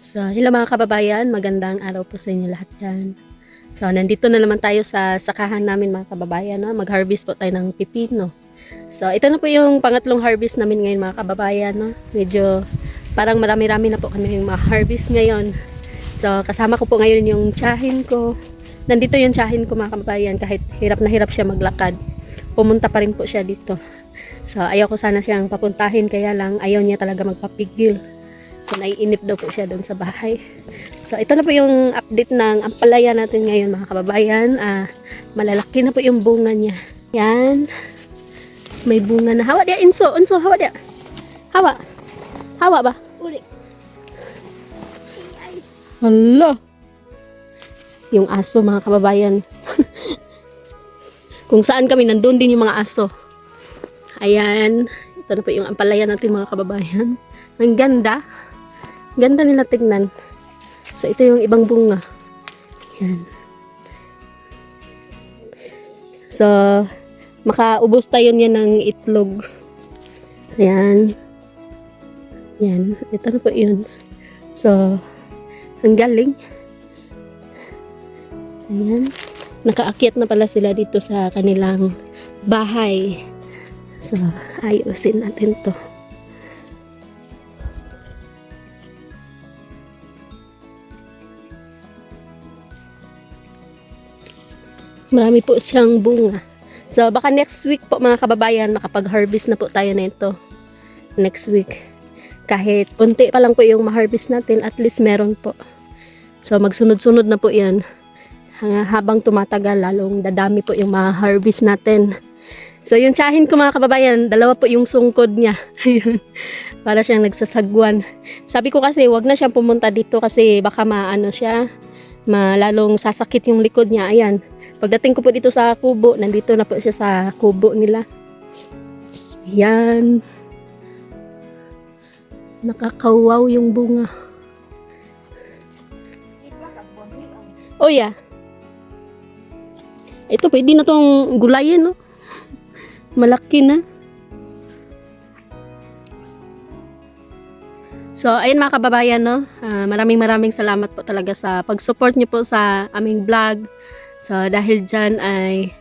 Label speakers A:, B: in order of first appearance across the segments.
A: So, hello mga kababayan, magandang araw po sa inyo lahat dyan. So, nandito na naman tayo sa sakahan namin mga kababayan, no? Mag-harvest po tayo ng pipino. So, ito na po yung pangatlong harvest namin ngayon mga kababayan, no? Medyo parang marami-rami na po kami yung ma-harvest ngayon. So, kasama ko po ngayon yung tiyahin ko. Nandito yung tiyahin ko mga kababayan, kahit hirap na hirap siya maglakad. Pumunta pa rin po siya dito. So, ayaw ko sana siyang papuntahin, kaya lang ayaw niya talaga magpapigil. So, naiinip daw po siya doon sa bahay. So, ito na po yung update ng ampalaya natin ngayon mga kababayan. Malalaki na po yung bunga niya. Yan. May bunga na. Hawa dia, Inso. Unso, hawa dia. Hawa. Hawa ba?
B: Uli.
A: Hala. Yung aso mga kababayan. Kung saan kami, nandun din yung mga aso. Ayan. Ito na po yung ampalaya natin mga kababayan. Ang ganda. Ganda nila tignan. So, ito yung ibang bunga. Yan. So, makaubos tayo niya ng itlog. Ayan. Yan. Ito na po yun. So, ang galing. Ayan. Nakaakyat na pala sila dito sa kanilang bahay. So, ayusin natin to. Marami po siyang bunga. So, baka next week po mga kababayan, makapag-harvest na po tayo nito. Next week. Kahit konti pa lang po yung ma-harvest natin, at least meron po. So, magsunod-sunod na po yan. Habang tumatagal, lalong dadami po yung ma-harvest natin. So, yung tiyahin ko mga kababayan, dalawa po yung sungkod niya. Para siyang nagsasagwan. Sabi ko kasi, wag na siyang pumunta dito kasi baka maano siya, malalong sasakit yung likod niya. Ayan. Pagdating ko po dito sa kubo, nandito na po siya sa kubo nila. Yan. Nakakawaw yung bunga. Oh yeah. Ito pwede na tong gulayin, no? Malaki na. So, ayun mga kababayan, no? Maraming salamat po talaga sa pag-support niyo po sa aming vlog. So, dahil dyan ay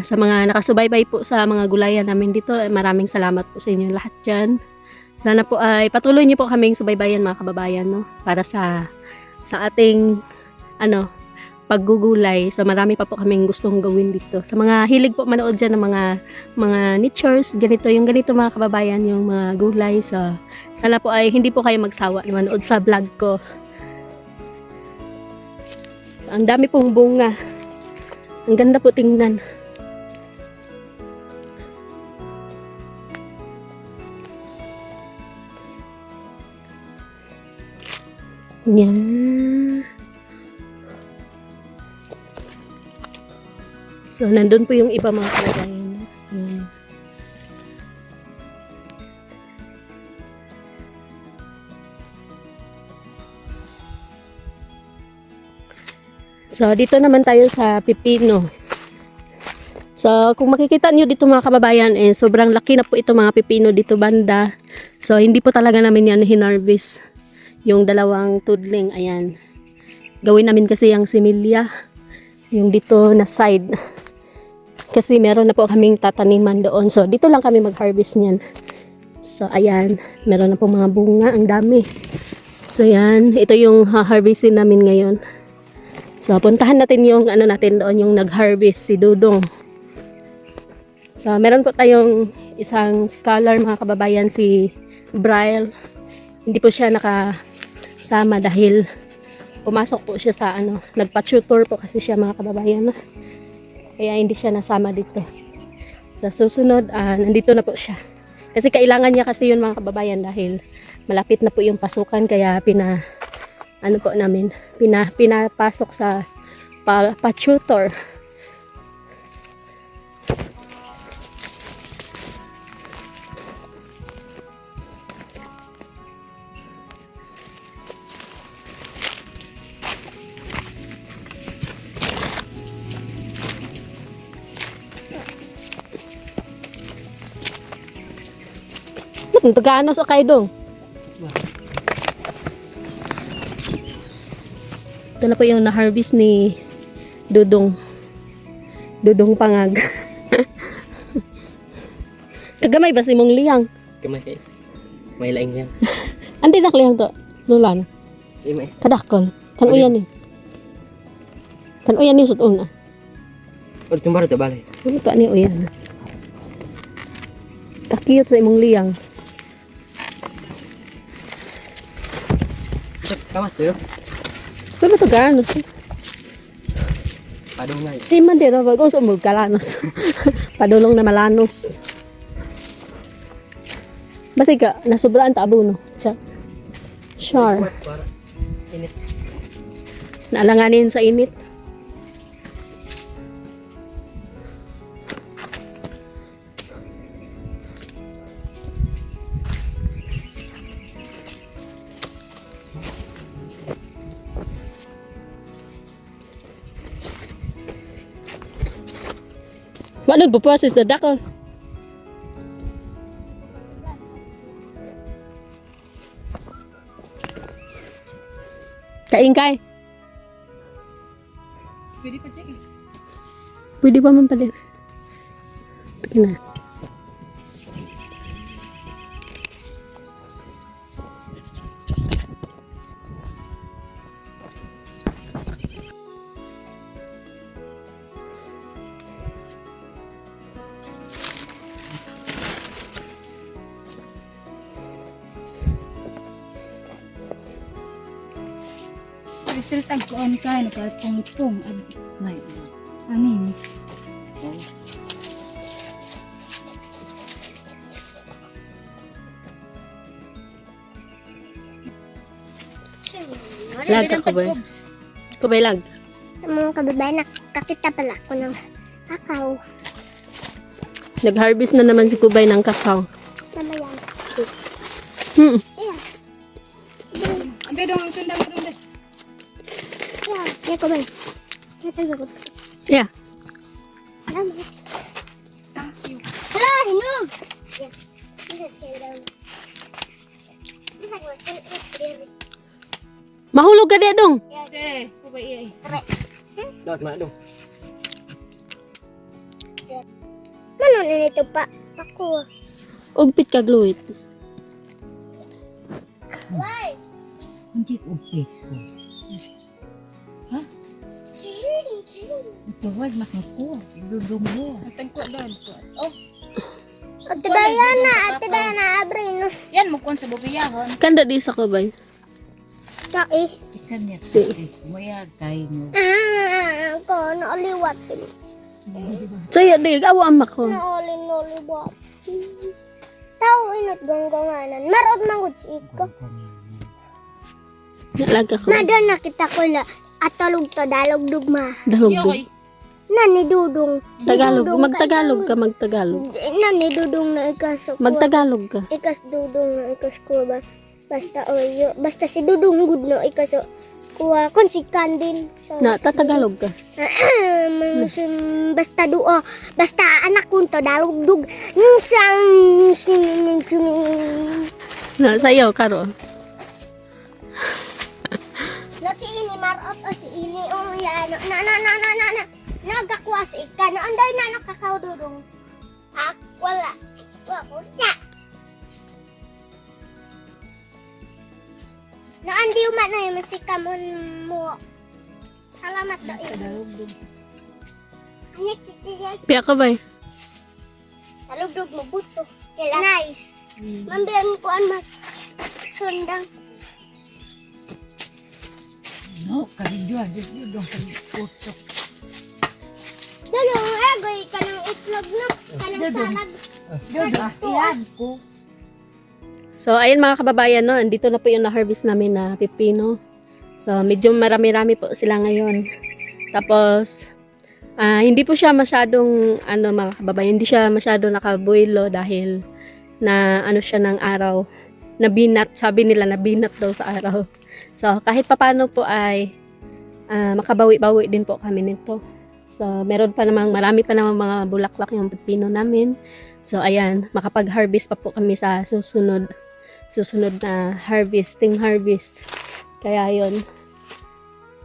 A: sa mga nakasubaybay po sa mga gulayan namin dito, maraming salamat po sa inyo lahat dyan. Sana po ay patuloy niyo po kaming subaybayan mga kababayan, no? Para sa ating paggugulay. So, marami pa po kaming gustong gawin dito. Sa mga hilig po manood dyan ng mga nichers, ganito mga kababayan, yung mga gulay. So, sana po ay hindi po kayo magsawa na manood sa vlog ko. Ang dami pong bunga. Ang ganda po tingnan. Yan. So, nandun po yung iba mga kababayan. Yan. So, dito naman tayo sa pipino. So, kung makikita nyo dito mga kababayan, sobrang laki na po ito mga pipino dito banda. So, hindi po talaga namin yan hinarvest. Yung dalawang tudling, ayan. Gawin namin kasi yung similya. Yung dito na side. Kasi meron na po kaming tataniman doon. So, dito lang kami mag-harvest niyan. So, ayan. Meron na po mga bunga. Ang dami. So, yan. Ito yung harvestin namin ngayon. So, puntahan natin yung natin doon, yung nag-harvest, si Dudong. So, meron po tayong isang scholar mga kababayan, si Braille. Hindi po siya nakasama dahil pumasok po siya sa nagpa-tutor po kasi siya mga kababayan. Kaya hindi siya nasama dito. Sa susunod, nandito na po siya. Kasi kailangan niya kasi yun mga kababayan dahil malapit na po yung pasukan, kaya pinapasok sa pa-tutor. Tagaano sa kayo dong? Ito na po yung na-harvest ni Dudong. Dudong Pangag. Kagamay ba si mong liyang?
B: Kamay kay. May laing yan.
A: Andi na liyang to. Lulan.
B: May.
A: Kadakol. Kanuyan ni. Kanuyan ni sutun na.
B: Or tumbar ta balay.
A: Ano to ani uyan? Kakiyot sa imong liyang.
B: Kamas pero.
A: Pero to ganos.
B: Padong na.
A: Si man dito pag uso mo kalanos. Padulong na malanos. Basta ka nasubraan ta abuno. Siya. Sure.
B: Para init.
A: Naalanganin sa init. Ano po process na dako? Kaingkay.
C: Pwede pa sige.
A: Pwede pa man pala. Ito na.
C: Still tagkuan kayo, nakatungtong. May, anin.
A: Lag ako ba? Kubay lag.
D: Mga kababayan, nakakita pala ako ng kakao.
A: Nag-harvest na naman si Kubay ng kakao.
D: Tama yan.
A: Hmm.
C: Ang bedong ang tundang mo doon.
D: Yeah, ko ba? Natag ako.
A: Yeah.
D: Salamat.
C: Thank you.
D: Hala, hinog! Yeah.
A: Mahulog ka diya dong.
C: Okay, kubay iya.
B: Dot ma dong.
D: Manon nito pa? Ako.
A: Ugpit ka gluit.
D: Why?
C: Hindi okay. Ha? Ito wag makakuha. Dudong mo. Tagkuha doon. Oh,
D: Ate Diana, abrin.
C: yan mo kon sa bubiyahon.
A: Kanda di sa Kubay.
D: Dai.
C: Ikan niya.
A: Si.
C: Maya kayo mo.
D: Ko, naaliwat.
A: Saya di, awa amak ko.
D: Naaliwat. Tao, inot gonggonganan. Marot mangod si Iko.
A: Lag ako.
D: Nadan nakita ko na atalog to, dalog dugma.
A: Dahog
C: Yo,
A: do.
C: koy.
D: Nani dudong.
A: Tagalog. Magtagalog ka, magtagalog.
D: Nani dudong na ikas.
A: Magtagalog ka.
D: Ikas dudong na ikas ko ba? Basta oyo. Basta si dudong good no ikas kuha konsikan din. So,
A: Na, tatagalog ka.
D: basta duo. Basta anak ko to dalugdug. Sang
A: Na, sayo, karo.
D: No si ini marot o si ini o ya na nagakuha si ikan. Anday na nakakaw dudong. Wala. Wala. Naandi umat na yung masikamon mo. Salamat do
A: Piya ka ba?
D: Talugdog mo buto. Nice. Mambiyan ko an sundang.
C: No, karidyo. Dudong karidyo.
D: Dalo, agoy ka ng itlog no. Kanang salad.
C: Dudong, ilan ko.
A: So, ayun mga kababayan, no, andito na po yung na-harvest namin na pipino. So, medyo marami-rami po sila ngayon. Tapos, hindi po siya masyadong, mga kababayan, hindi siya masyadong nakabuelo dahil na, siya ng araw. Nabinat, sabi nila, nabinat daw sa araw. So, kahit papano po ay makabawi-bawi din po kami nito. So, meron pa namang, marami pa namang mga bulaklak yung pipino namin. So, ayan, makapag-harvest pa po kami sa susunod na harvest. Kaya yun.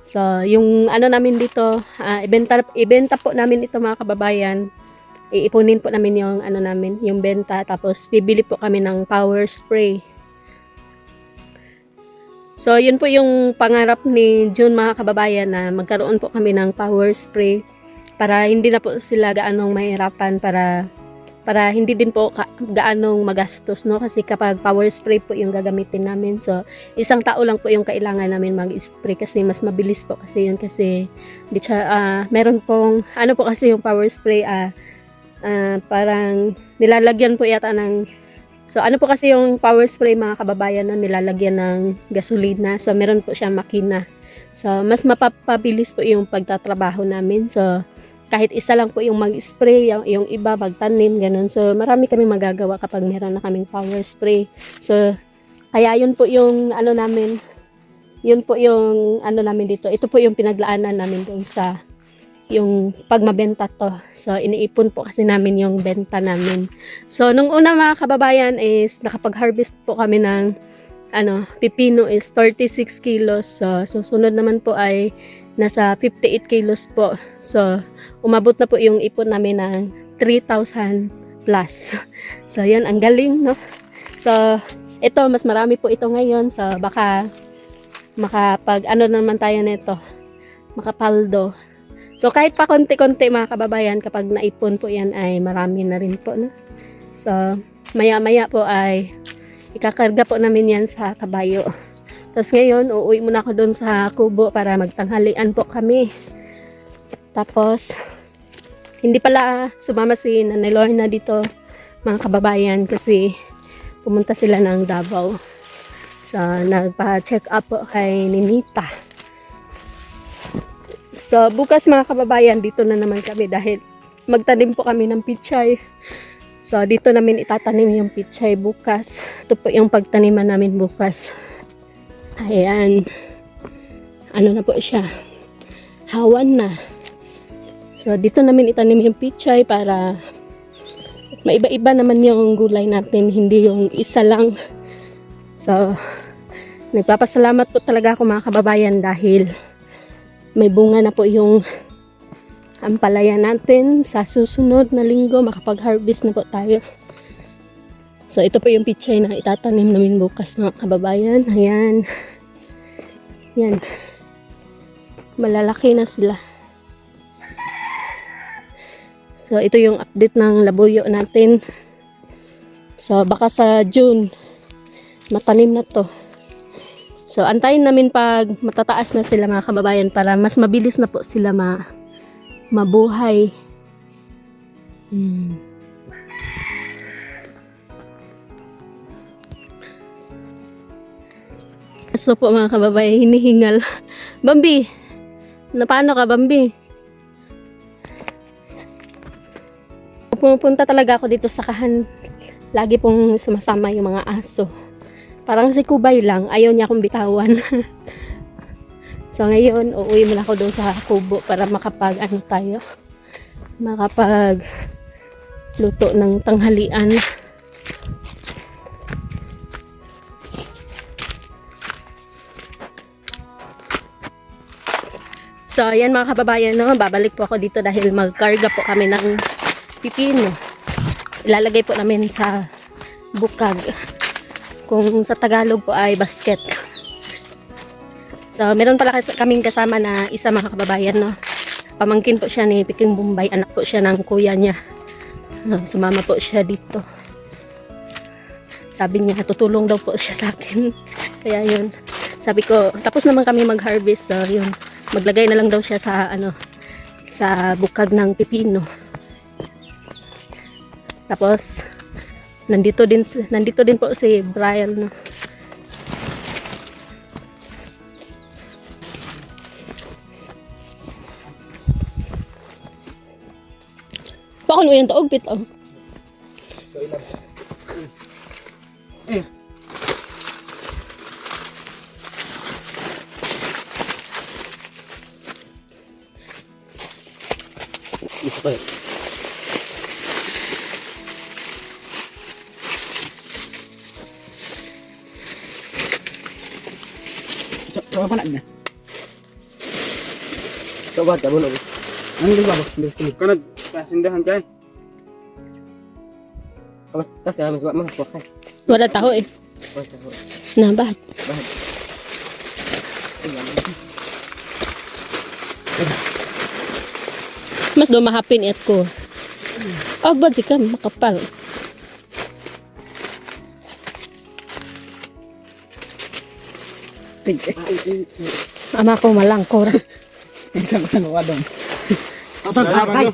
A: So, yung ano namin dito, ibenta po namin ito mga kababayan. Iipunin po namin yung ano namin, yung benta. Tapos, bibili po kami ng power spray. So, yun po yung pangarap ni June mga kababayan na magkaroon po kami ng power spray para hindi na po sila gaanong mahirapan para hindi din po gaanong magastos, no? Kasi kapag power spray po yung gagamitin namin, so isang tao lang po yung kailangan namin mag-spray kasi mas mabilis po kasi yun kasi meron pong ano po kasi yung power spray parang nilalagyan po yata ng so ano po kasi yung power spray mga kababayan no, nilalagyan ng gasolina, so meron po siyang makina, so mas mapapabilis po yung pagtatrabaho namin. So kahit isa lang po yung mag-spray, yung iba magtanim, ganun. So, marami kami magagawa kapag meron na kaming power spray. So, kaya yun po yung ano namin, yun po yung ano namin dito. Ito po yung pinaglaanan namin doon sa yung pagmabenta to. So, iniipon po kasi namin yung benta namin. So, nung una mga kababayan is nakapag-harvest po kami ng pipino is 36 kilos. So, susunod naman po ay nasa 58 kilos po. So, umabot na po yung ipon namin ng 3,000 plus. So, yun, ang galing, no? So, ito, mas marami po ito ngayon. So, baka makapag, ano naman tayo nito, makapaldo. So, kahit pa konti-konti mga kababayan, kapag naipon po yan ay marami na rin po, no? So, maya-maya po ay ikakarga po namin yan sa kabayo. Tapos ngayon, uuwi muna ako doon sa kubo para magtanghalian po kami. Tapos, hindi pala sumama si Nanay Lorna dito, mga kababayan, kasi pumunta sila ng Davao. So, nagpa-check up po kay Ninita. So, bukas mga kababayan, dito na naman kami dahil magtanim po kami ng pichay. So, dito namin itatanim yung pichay bukas. Ito po yung pagtaniman namin bukas. Ayan. Ano na po siya? Hawan na. So, dito namin itanim yung pichay para maiba-iba naman yung gulay natin. Hindi yung isa lang. So, nagpapasalamat po talaga ako mga kababayan dahil may bunga na po yung ampalaya natin. Sa susunod na linggo, makapag-harvest na po tayo. So, ito po yung pichay na itatanim namin bukas mga kababayan. Ayan. Yan. Malalaki na sila. So, ito yung update ng labuyo natin. So, baka sa June, matanim na to. So, antayin namin pag matataas na sila mga kababayan para mas mabilis na po sila mabuhay. So po mga kababayan, hinihingal. Bambi! Paano ka, Bambi? Pumupunta talaga ako dito sa kahan. Lagi pong sumasama yung mga aso. Parang si Kubay lang, ayaw niya akong bitawan. So ngayon, uuwi muna ako doon sa kubo para makapag luto ng tanghalian. So, ayan mga kababayan, no? Babalik po ako dito dahil magkarga po kami ng pipino. So, ilalagay po namin sa bukag. Kung sa Tagalog po ay basket. So, meron pala kaming kasama na isa mga kababayan, no? Pamangkin po siya ni Piking Bombay. Anak po siya ng kuya niya. Sumama po siya dito. Sabi niya, tutulong daw po siya sa akin. Kaya yun. Sabi ko, tapos naman kami mag-harvest. So, yun. Maglagay na lang daw siya sa sa bukag ng pipino. Tapos nandito din po si Brian, no. Pakon mo yung taog pit oh.
B: Isa pa yun. Coba pa na. Coba ta bunog.
E: Ano di ba? Kanad kasindahan kay.
B: Kamas tas dalam suat mah kuah.
A: Wala taho eh. Na, bakit? Mas dumahapin it ko. Agbad si ka, makapal. Ama ko malangkor.
E: Isang sa wadon.
B: Otor kay.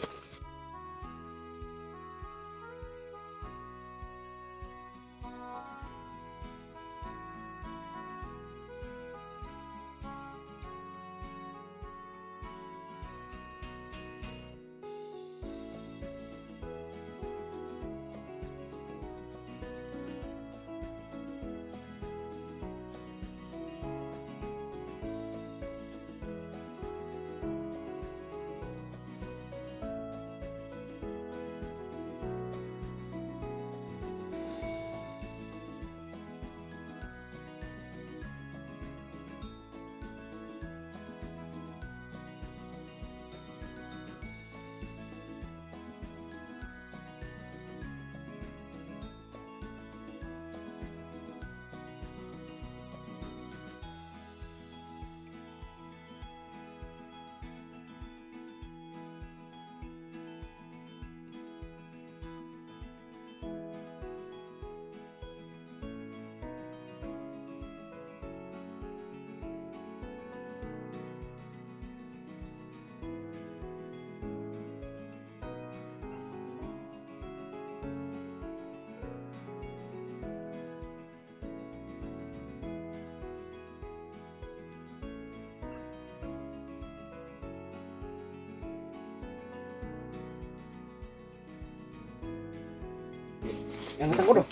E: Yang takut doh.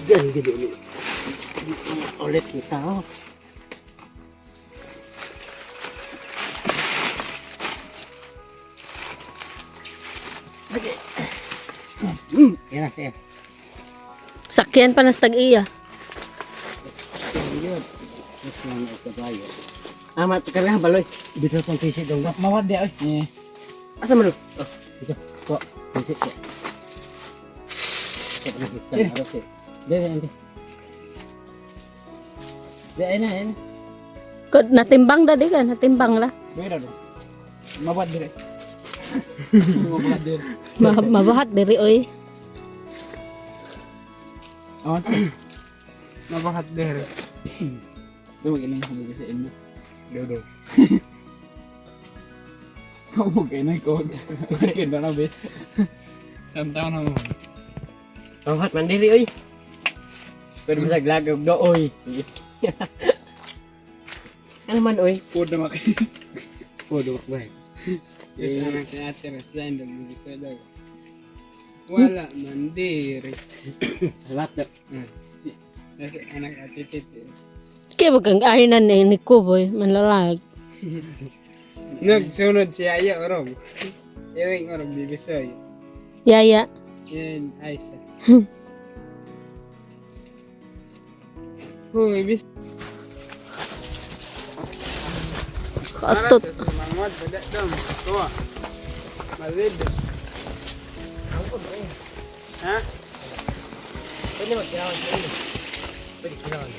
B: Gan gede ni. Oleh kita. Sige. Yan saya.
A: Sakyan pa nas tag-iya.
B: Amat karena baloy. Dito pang fisik dong.
E: Mawad dia oi.
B: Asa man? Oh, dito. Kok fisik ya. Dia. Dia enak.
A: Kod natimbang da di ka, natimbang la.
E: Beda doh. Mawad dire. Mawad dire.
A: Mabuhat diri oy.
E: Oh. Mawad dire. Tuh ini kamu bisa ini. Dodo. Kamu kena kau. Kena na bes. Samtang na mo.
B: Angkat mandiri oi. Pwede mo sa glagog do oi. Ano man oi?
E: Podo mak. Podo mak baik. Yes, anak teater selain dong bisa daw. Wala mandiri.
B: Salat do.
E: Yes, anak atitit.
A: Kaya wag kang ainan na ni Kuboy, manlalag.
E: Nagsunod si Aya orong. Iwing orong bibisoy.
A: Yaya.
E: Yan Aisa. Huy, bis.
A: Katot.
E: Mangod pada dom. Tua. Malidos. Ha?
B: Pwede magkirawan. Pwede kirawan.